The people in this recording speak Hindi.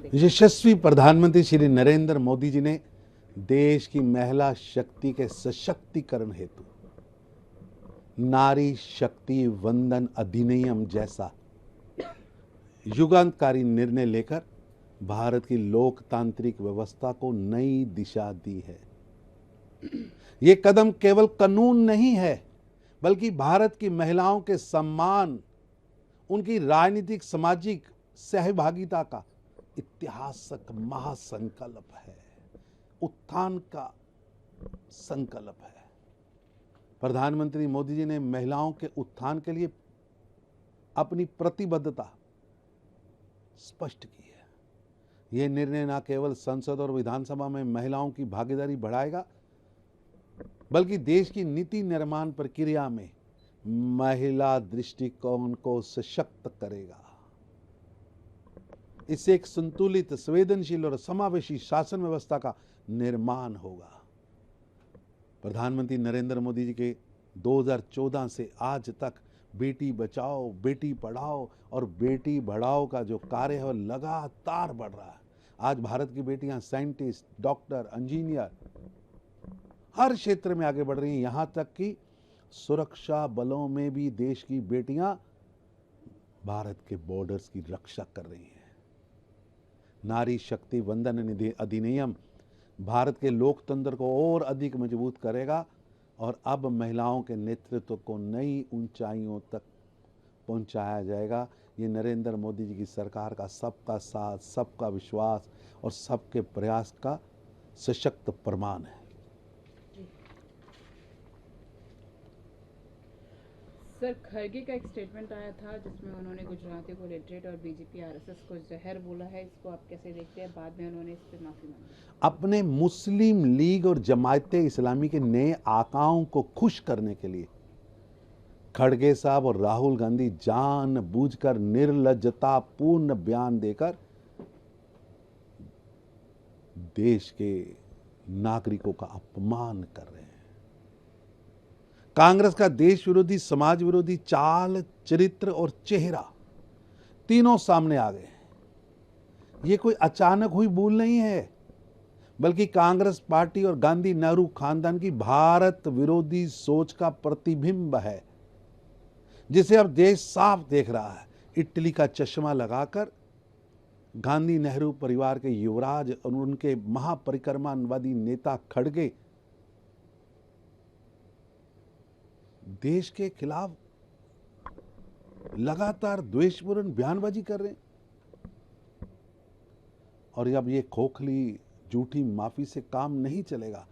कैसे देखते हैं? यशस्वी प्रधानमंत्री श्री नरेंद्र मोदी जी ने देश की महिला शक्ति के सशक्तिकरण हेतु नारी शक्ति वंदन अधिनियम जैसा युगांतकारी निर्णय लेकर भारत की लोकतांत्रिक व्यवस्था को नई दिशा दी है। ये कदम केवल कानून नहीं है, बल्कि भारत की महिलाओं के सम्मान, उनकी राजनीतिक सामाजिक सहभागिता का ऐतिहासिक महासंकल्प है, उत्थान का संकल्प है। प्रधानमंत्री मोदी जी ने महिलाओं के उत्थान के लिए अपनी प्रतिबद्धता स्पष्ट की है। यह निर्णय न केवल संसद और विधानसभा में महिलाओं की भागीदारी बढ़ाएगा, बल्कि देश की नीति निर्माण प्रक्रिया में महिला दृष्टिकोण को सशक्त करेगा। इससे एक संतुलित, संवेदनशील और समावेशी शासन व्यवस्था का निर्माण होगा। प्रधानमंत्री नरेंद्र मोदी जी के 2014 से आज तक बेटी बचाओ, बेटी पढ़ाओ और बेटी बढ़ाओ का जो कार्य है वह लगातार बढ़ रहा है। आज भारत की बेटियां साइंटिस्ट, डॉक्टर, इंजीनियर हर क्षेत्र में आगे बढ़ रही हैं। यहां तक कि सुरक्षा बलों में भी देश की बेटियां भारत के बॉर्डर्स की रक्षा कर रही हैं। नारी शक्ति वंदन अधिनियम भारत के लोकतंत्र को और अधिक मजबूत करेगा और अब महिलाओं के नेतृत्व को नई ऊंचाइयों तक पहुंचाया जाएगा। ये नरेंद्र मोदी जी की सरकार का सबका साथ, सबका विश्वास और सबके प्रयास का सशक्त प्रमाण है। सर, खरगे का एक स्टेटमेंट आया था जिसमें उन्होंने गुजराती को लिटरेट और बीजेपी आरएसएस को जहर बोला है। इसको आप कैसे देखते हैं? बाद में उन्होंने इस पर माफी मांगी। अपने मुस्लिम लीग और जमायते इस्लामी के नए आकाओं को खुश करने के लिए खड़गे साहब और राहुल गांधी जानबूझकर निर्लज्जतापूर्ण बयान देकर देश के नागरिकों का अपमान कर रहे हैं। कांग्रेस का देश विरोधी, समाज विरोधी चाल, चरित्र और चेहरा तीनों सामने आ गए। ये कोई अचानक हुई भूल नहीं है, बल्कि कांग्रेस पार्टी और गांधी नेहरू खानदान की भारत विरोधी सोच का प्रतिबिंब है, जिसे अब देश साफ देख रहा है। इटली का चश्मा लगाकर गांधी नेहरू परिवार के युवराज और उनके महापरिक्रमावादी नेता खड़गे देश के खिलाफ लगातार द्वेषपूर्ण बयानबाजी कर रहे हैं। और अब ये खोखली झूठी माफी से काम नहीं चलेगा।